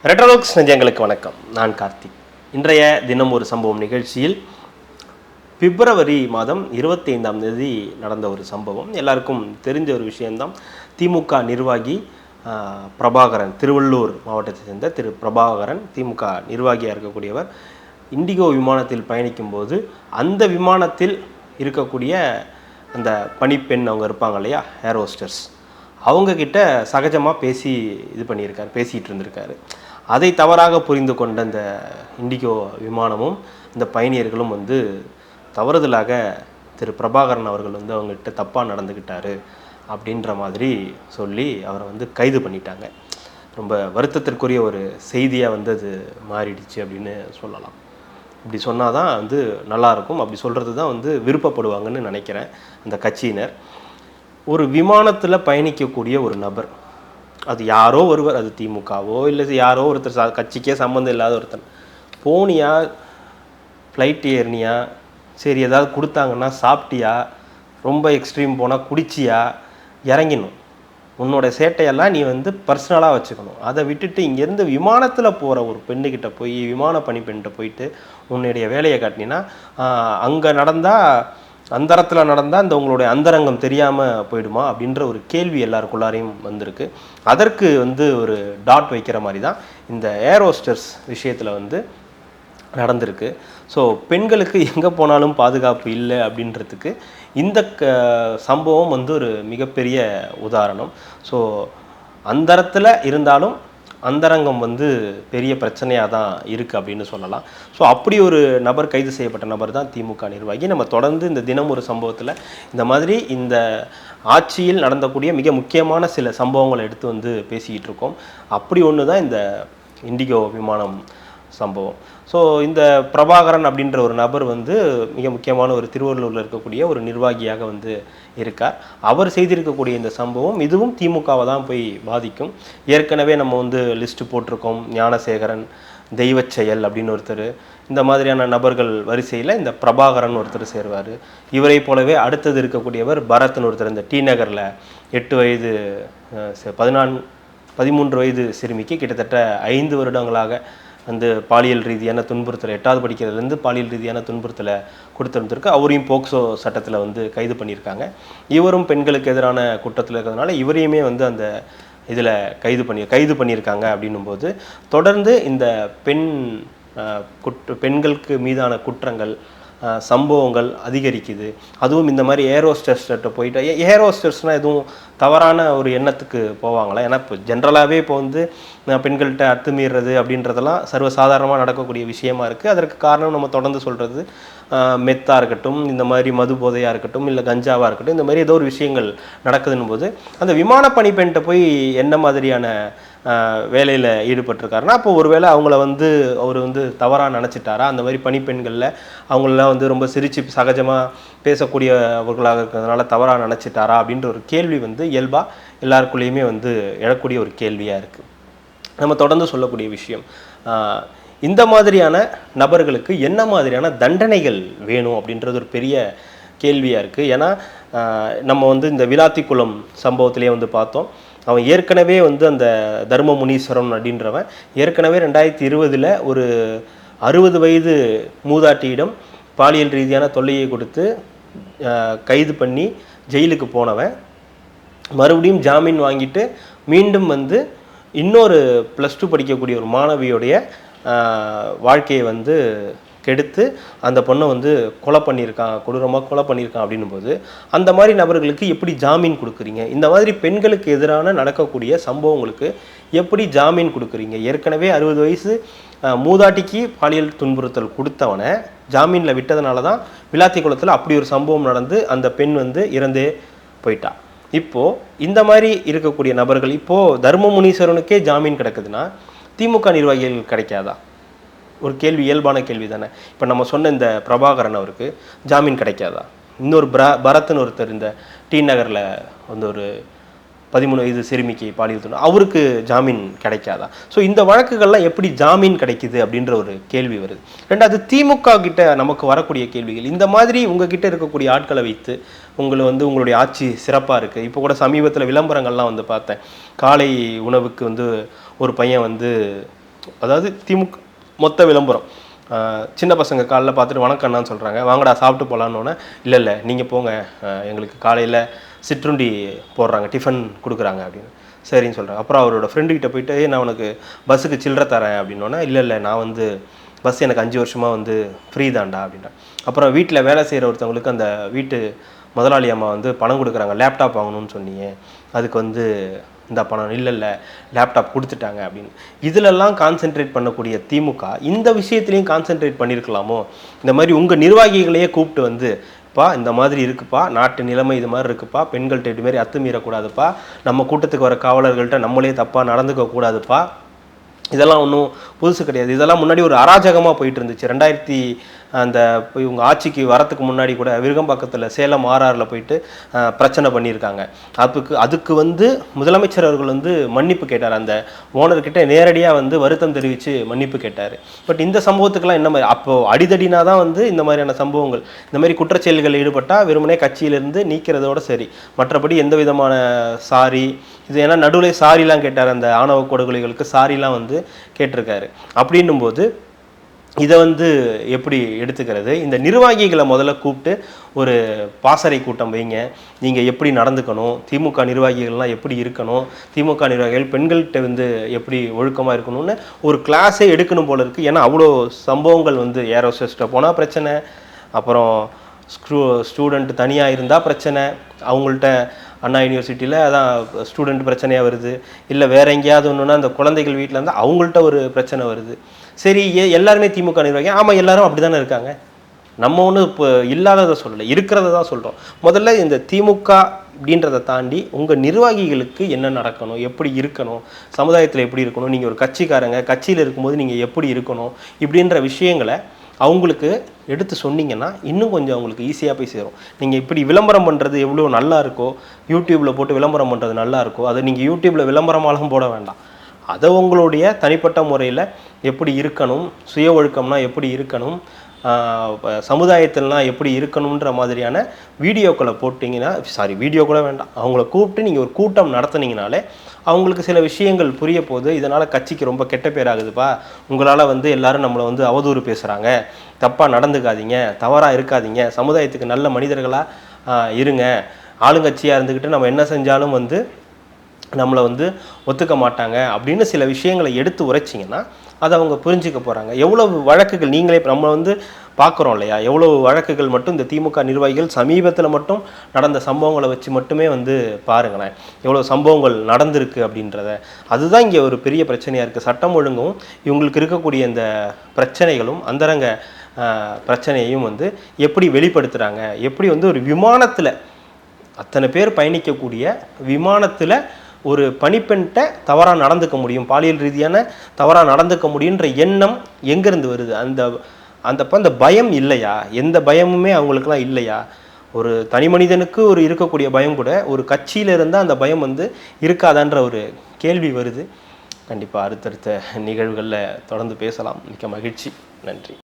ரெட்ரோலோக்ஸ் நெஞ்சங்களுக்கு வணக்கம். நான் கார்த்திக். இன்றைய தினம் ஒரு சம்பவம் நிகழ்ச்சியில் பிப்ரவரி மாதம் 25ஆம் தேதி நடந்த ஒரு சம்பவம். எல்லாருக்கும் தெரிஞ்ச ஒரு விஷயம்தான். திமுக நிர்வாகி பிரபாகரன், திருவள்ளூர் மாவட்டத்தை சேர்ந்த திரு பிரபாகரன் திமுக நிர்வாகியாக இருக்கக்கூடியவர் இண்டிகோ விமானத்தில் பயணிக்கும்போது அந்த விமானத்தில் இருக்கக்கூடிய அந்த பணிப்பெண் அவங்க இருப்பாங்க இல்லையா, ஏர் ஹோஸ்டர்ஸ், அவங்கக்கிட்ட சகஜமாக பேசிகிட்டு இருந்திருக்காரு. அதை தவறாக புரிந்து கொண்ட இந்த இண்டிகோ விமானமும் இந்த பயணியர்களும் தவறுதலாக திரு பிரபாகரன் அவர்கள் அவங்ககிட்ட தப்பாக நடந்துக்கிட்டாரு அப்படின்ற மாதிரி சொல்லி அவரை கைது பண்ணிட்டாங்க. ரொம்ப வருத்தத்திற்குரிய ஒரு செய்தியாக அது மாறிடுச்சு அப்படின்னு சொல்லலாம். இப்படி சொன்னால் தான் நல்லாயிருக்கும். அப்படி சொல்கிறது தான் விருப்பப்படுவாங்கன்னு நினைக்கிறேன் அந்த கட்சியினர். ஒரு விமானத்தில் பயணிக்கக்கூடிய ஒரு நபர், அது யாரோ ஒருவர், அது திமுகவோ இல்லை யாரோ ஒருத்தர், கட்சிக்கே சம்மந்தம் இல்லாத ஒருத்தர், போனியா, ஃப்ளைட் ஏறினியா, சரி ஏதாவது கொடுத்தாங்கன்னா சாப்பிட்டியா, ரொம்ப எக்ஸ்ட்ரீம் போனால் குடிச்சியா, இறங்கிடணும். உன்னோட சேட்டையெல்லாம் நீ பர்சனலாக வச்சுக்கணும். அதை விட்டுட்டு இங்கேருந்து விமானத்தில் போகிற ஒரு பெண்ணுக்கிட்ட போய், விமான பணிப்பெண்கிட்ட போயிட்டு உன்னுடைய வேலையை காட்டினீங்கன்னா அங்கே நடந்தால், அந்தரத்தில் நடந்தால் அந்த உங்களுடைய அந்தரங்கம் தெரியாமல் போயிடுமா அப்படின்ற ஒரு கேள்வி எல்லாருக்குள்ளாரையும் வந்திருக்கு. அதற்கு ஒரு டாட் வைக்கிற மாதிரி தான் இந்த ஏர் ஹோஸ்டர்ஸ் விஷயத்தில் நடந்திருக்கு. ஸோ பெண்களுக்கு எங்கே போனாலும் பாதுகாப்பு இல்லை அப்படின்றதுக்கு இந்த சம்பவம் ஒரு மிகப்பெரிய உதாரணம். ஸோ அந்தரத்தில் இருந்தாலும் அந்தரங்கம் பெரிய பிரச்சனையாக தான் இருக்குது அப்படின்னு சொல்லலாம். ஸோ அப்படி ஒரு நபர், கைது செய்யப்பட்ட நபர் தான் திமுக நிர்வாகி. நம்ம தொடர்ந்து இந்த தினம் ஒரு சம்பவத்தில் இந்த மாதிரி இந்த ஆட்சியில் நடந்தக்கூடிய மிக முக்கியமான சில சம்பவங்களை எடுத்து பேசிக்கிட்டு இருக்கோம். அப்படி ஒன்று தான் இந்த இண்டிகோ விமானம் சம்பவம். ஸோ இந்த பிரபாகரன் அப்படின்ற ஒரு நபர் மிக முக்கியமான ஒரு திருவள்ளூரில் இருக்கக்கூடிய ஒரு நிர்வாகியாக இருக்கார். அவர் செய்திருக்கக்கூடிய இந்த சம்பவம் இதுவும் திமுகவை தான் போய் பாதிக்கும். ஏற்கனவே நம்ம லிஸ்ட்டு போட்டிருக்கோம். ஞானசேகரன், தெய்வச்செயல் அப்படின்னு ஒருத்தர், இந்த மாதிரியான நபர்கள் வரிசையில் இந்த பிரபாகரன் ஒருத்தர் சேருவார். இவரை போலவே அடுத்தது இருக்கக்கூடியவர் பரத்னு ஒருத்தர், இந்த டி நகரில் 8 வயது 13 வயது சிறுமிக்கு கிட்டத்தட்ட 5 வருடங்களாக பாலியல் ரீதியான துன்புறுத்தலை, 8வது படிக்கிறதுலேருந்து பாலியல் ரீதியான துன்புறுத்தலை கொடுத்துருந்துருக்கு. அவரையும் போக்சோ சட்டத்தில் கைது பண்ணியிருக்காங்க. இவரும் பெண்களுக்கு எதிரான குற்றத்தில் இருக்கிறதுனால இவரையுமே அந்த இதில் கைது பண்ணியிருக்காங்க. அப்படின்னும்போது தொடர்ந்து இந்த பெண்களுக்கு மீதான குற்றங்கள், சம்பவங்கள் அதிகரிக்குது. அதுவும் இந்த மாதிரி ஏர் ஹோஸ்டர்ஸ்கிட்ட போயிட்டு, ஏர் ஹோஸ்டர்ஸ்னால் எதுவும் தவறான ஒரு எண்ணத்துக்கு போவாங்களா? ஏன்னா இப்போ ஜென்ரலாகவே இப்போ பெண்கள்கிட்ட அத்துமீறது அப்படின்றதெல்லாம் சர்வசாதாரணமாக நடக்கக்கூடிய விஷயமா இருக்குது. அதற்கு காரணம் நம்ம தொடர்ந்து சொல்கிறது மெத்தாக இருக்கட்டும், இந்த மாதிரி மது போதையாக இருக்கட்டும், இல்லை கஞ்சாவாக இருக்கட்டும், இந்த மாதிரி ஏதோ ஒரு விஷயங்கள் நடக்குதுன்னு போது அந்த விமான பணிப்பெண்கிட்ட போய் என்ன மாதிரியான வேலையில் ஈடுபட்டிருக்காருன்னா, அப்போ ஒருவேளை அவங்கள அவர் தவறாக நினச்சிட்டாரா? அந்த மாதிரி பணிப்பெண்களில் அவங்களெலாம் ரொம்ப சிரித்து சகஜமாக பேசக்கூடியவர்களாக இருக்கிறதுனால தவறாக நினச்சிட்டாரா அப்படின்ற ஒரு கேள்வி இயல்பாக எல்லாருக்குள்ளேயுமே எழக்கூடிய ஒரு கேள்வியாக இருக்குது. நம்ம தொடர்ந்து சொல்லக்கூடிய விஷயம், இந்த மாதிரியான நபர்களுக்கு என்ன மாதிரியான தண்டனைகள் வேணும் அப்படின்றது ஒரு பெரிய கேள்வியாக இருக்குது. ஏன்னா நம்ம இந்த விளாத்திக்குளம் சம்பவத்திலே பார்த்தோம். அவன் ஏற்கனவே அந்த தர்ம முனீஸ்வரன் அப்படின்றவன் ஏற்கனவே 2020 ஒரு 60 வயது மூதாட்டியிடம் பாலியல் ரீதியான தொல்லையை கொடுத்து கைது பண்ணி ஜெயிலுக்கு போனவன் மறுபடியும் ஜாமீன் வாங்கிட்டு மீண்டும் இன்னொரு +2 படிக்கக்கூடிய ஒரு மாணவியோடைய வாழ்க்கையை கெடுத்து அந்த பொண்ணை கொலை பண்ணியிருக்கான், கொடூரமாக கொலை பண்ணியிருக்கான். அப்படின்னும் போது அந்த மாதிரி நபர்களுக்கு எப்படி ஜாமீன் கொடுக்குறீங்க? இந்த மாதிரி பெண்களுக்கு எதிரான நடக்கக்கூடிய சம்பவங்களுக்கு எப்படி ஜாமீன் கொடுக்குறீங்க? ஏற்கனவே 60 வயசு மூதாட்டிக்கு பாலியல் துன்புறுத்தல் கொடுத்தவனை ஜாமீனில் விட்டதுனால தான் விளாத்திக்குளத்தில் அப்படி ஒரு சம்பவம் நடந்து அந்த பெண் இறந்தே போயிட்டா. இப்போது இந்த மாதிரி இருக்கக்கூடிய நபர்கள், இப்போது தர்ம முனீஸ்வரனுக்கே ஜாமீன் கிடைக்குதுன்னா திமுக நிர்வாகிகள் கிடைக்காதா? ஒரு கேள்வி, இயல்பான கேள்வி தானே. இப்போ நம்ம சொன்ன இந்த பிரபாகரன் அவருக்கு ஜாமீன் கிடைக்காதா? இன்னொரு பரத்னு ஒருத்தர் இந்த டி நகரில் ஒரு 13 வயது சிறுமிக்கு பாலியல் துன்பம், அவருக்கு ஜாமீன் கிடைக்காதா? ஸோ இந்த வழக்குகள்லாம் எப்படி ஜாமீன் கிடைக்குது அப்படின்ற ஒரு கேள்வி வருது. ரெண்டாவது, திமுக கிட்ட நமக்கு வரக்கூடிய கேள்விகள், இந்த மாதிரி உங்ககிட்ட இருக்கக்கூடிய ஆட்களை வைத்து உங்களை உங்களுடைய ஆட்சி சிறப்பாக இருக்குது. இப்போ கூட சமீபத்தில் விளம்பரங்கள்லாம் பார்த்தேன். காலை உணவுக்கு ஒரு பையன் அதாவது திமுக மொத்த விளம்பரம். சின்ன பசங்க காலைல பார்த்துட்டு வணக்கம் அண்ணான்னு சொல்கிறாங்க, வாங்கடா சாப்பிட்டு போகலான்னொன்னே, இல்லை நீங்கள் போங்க, எங்களுக்கு காலையில் சிற்றுண்டி போடுறாங்க, டிஃபன் கொடுக்குறாங்க அப்படின்னு. சரின்னு சொல்கிறாங்க. அப்புறம் அவரோட ஃப்ரெண்டுக்கிட்ட போயிட்டு, நான் உனக்கு பஸ்ஸுக்கு சில்லறை தரேன் அப்படின்னோன்னே, இல்லை நான் வந்து பஸ் எனக்கு 5 வருஷமாக வந்து ஃப்ரீ தான்டா அப்படின்றான். அப்புறம் வீட்டில் வேலை செய்கிற ஒருத்தவங்களுக்கு அந்த வீட்டு முதலாளி அம்மா வந்து பணம் கொடுக்குறாங்க, லேப்டாப் வாங்கணும்னு சொன்னீங்க, அதுக்கு வந்து இந்த பணம் இல்லை லேப்டாப் கொடுத்துட்டாங்க அப்படின்னு. இதிலெல்லாம் கான்சென்ட்ரேட் பண்ணக்கூடிய திமுக இந்த விஷயத்துலையும் கான்சென்ட்ரேட் பண்ணியிருக்கலாமோ? இந்த மாதிரி உங்கள் நிர்வாகிகளையே கூப்பிட்டு வந்து, பா இந்த மாதிரி இருக்குப்பா, நாட்டு நிலைமை இது மாதிரி இருக்குப்பா, பெண்கள்கிட்ட இது மாதிரி அத்துமீறக்கூடாதுப்பா, நம்ம கூட்டத்துக்கு வர காவலர்கள்ட்ட நம்மளே தப்பாக நடந்துக்க கூடாதுப்பா, இதெல்லாம் ஒன்றும் புதுசு கிடையாது. இதெல்லாம் முன்னாடி ஒரு அராஜகமாக போயிட்டு இருந்துச்சு. 2000 அந்த இவங்க ஆட்சிக்கு வரத்துக்கு முன்னாடி கூட விருகம்பாக்கத்தில் சேலம் ஆர்ஆரில் போயிட்டு பிரச்சனை பண்ணியிருக்காங்க. அதுக்கு வந்து முதலமைச்சர் அவர்கள் வந்து மன்னிப்பு கேட்டார். அந்த ஓனர்கிட்ட நேரடியாக வந்து வருத்தம் தெரிவித்து மன்னிப்பு கேட்டார். பட் இந்த சம்பவத்துக்கெல்லாம் என்ன மாதிரி அப்போது அடிதடினா தான் வந்து இந்த மாதிரியான சம்பவங்கள், இந்த மாதிரி குற்றச்செயல்களில் ஈடுபட்டால் வெறுமனே கட்சியிலேருந்து நீக்கிறதோட சரி, மற்றபடி எந்த விதமான சாரி இது, ஏன்னா நடுவில் சாரிலாம் கேட்டார், அந்த ஆணவ கொடுகொலைகளுக்கு சாரிலாம் வந்து கேட்டிருக்காரு. அப்படின்னும் போது இதை வந்து எப்படி எடுத்துக்கிறது? இந்த நிர்வாகிகளை முதல்ல கூப்பிட்டு ஒரு பாசறை கூட்டம் வைங்க, நீங்கள் எப்படி நடந்துக்கணும், திமுக நிர்வாகிகள்லாம் எப்படி இருக்கணும், திமுக நிர்வாகிகள் பெண்கள்கிட்ட வந்து எப்படி ஒழுக்கமாக இருக்கணும்னு ஒரு கிளாஸே எடுக்கணும் போல இருக்குது. ஏன்னா அவ்வளோ சம்பவங்கள் வந்து ஏரோஸ்டை போனால் பிரச்சனை, அப்புறம் ஸ்டூடெண்ட் தனியாக இருந்தால் பிரச்சனை, அவங்கள்ட்ட அண்ணா யூனிவர்சிட்டியில் அதான் ஸ்டூடெண்ட் பிரச்சனையாக வருது, இல்லை வேறு எங்கேயாவது ஒன்றுனா அந்த குழந்தைகள் வீட்டில் இருந்தால் அவங்கள்ட்ட ஒரு பிரச்சனை வருது. சரி, எல்லாருமே திமுக நிர்வாகி, ஆமாம் எல்லாரும் அப்படி தானே இருக்காங்க, நம்ம ஒன்றும் இப்போ இல்லாததை சொல்லலை, இருக்கிறத தான் சொல்கிறோம். முதல்ல இந்த திமுக அப்படின்றத தாண்டி உங்கள் நிர்வாகிகளுக்கு என்ன நடக்கணும், எப்படி இருக்கணும், சமுதாயத்தில் எப்படி இருக்கணும், நீங்கள் ஒரு கட்சிக்காரங்க, கட்சியில் இருக்கும்போது நீங்கள் எப்படி இருக்கணும், இப்படின்ற விஷயங்களை அவங்களுக்கு எடுத்து சொன்னீங்கன்னா இன்னும் கொஞ்சம் அவங்களுக்கு ஈஸியாக போய் சேரும். நீங்கள் இப்படி விளம்பரம் பண்ணுறது எவ்வளோ நல்லா இருக்கோ, யூடியூப்பில் போட்டு விளம்பரம் பண்ணுறது நல்லா இருக்கோ, அதை நீங்கள் யூடியூப்பில் விளம்பரமாலாம் போட வேண்டாம். அதை உங்களுடைய தனிப்பட்ட முறையில் எப்படி இருக்கணும், சுய ஒழுக்கம்னா எப்படி இருக்கணும், சமுதாயத்திலலாம் எப்படி இருக்கணுன்ற மாதிரியான வீடியோக்களை போட்டிங்கன்னா, வீடியோ கூட வேண்டாம், அவங்கள கூப்பிட்டு நீங்கள் ஒரு கூட்டம் நடத்துனீங்கனாலே அவங்களுக்கு சில விஷயங்கள் புரிய போகுது. இதனால் கட்சிக்கு ரொம்ப கெட்ட பேர் ஆகுதுப்பா, உங்களால் வந்து எல்லாரும் நம்மளை வந்து அவதூறு பேசுகிறாங்க, தப்பாக நடந்துக்காதீங்க, தவறாக இருக்காதீங்க, சமுதாயத்துக்கு நல்ல மனிதர்களாக இருங்க, ஆளுங்கட்சியாக இருந்துக்கிட்டு நம்ம என்ன செஞ்சாலும் வந்து நம்மளை வந்து ஒத்துக்க மாட்டாங்க அப்படின்னு சில விஷயங்களை எடுத்து உரைச்சிங்கன்னா அதை அவங்க புரிஞ்சிக்க போகிறாங்க. எவ்வளவு வழக்குகள் நீங்களே நம்ம வந்து பார்க்குறோம் இல்லையா, எவ்வளோ வழக்குகள் மட்டும் இந்த திமுக நிர்வாகிகள் சமீபத்தில் மட்டும் நடந்த சம்பவங்களை வச்சு மட்டுமே வந்து பாருங்களேன், எவ்வளோ சம்பவங்கள் நடந்திருக்கு அப்படின்றத. அதுதான் இங்கே ஒரு பெரிய பிரச்சனையாக இருக்குது. சட்டம் ஒழுங்கும் இவங்களுக்கு இருக்கக்கூடிய இந்த பிரச்சனைகளும் அந்தரங்க பிரச்சனையையும் வந்து எப்படி வெளிப்படுத்துகிறாங்க, எப்படி வந்து ஒரு விமானத்தில் அத்தனை பேர் பயணிக்கக்கூடிய விமானத்தில் ஒரு பணிப்பெண்கிட்ட தவறாக நடந்துக்க முடியும், பாலியல் ரீதியான தவறாக நடந்துக்க முடியுன்ற எண்ணம் எங்கேருந்து வருது? அந்த பயம் இல்லையா? எந்த பயமுமே அவங்களுக்குலாம் இல்லையா? ஒரு தனி மனிதனுக்கு ஒரு இருக்கக்கூடிய பயம் கூட ஒரு கட்சியில் இருந்தால் அந்த பயம் வந்து இருக்காதான்ற ஒரு கேள்வி வருது. கண்டிப்பாக அடுத்தடுத்த நிகழ்வுகளில் தொடர்ந்து பேசலாம். மிக்க மகிழ்ச்சி. நன்றி.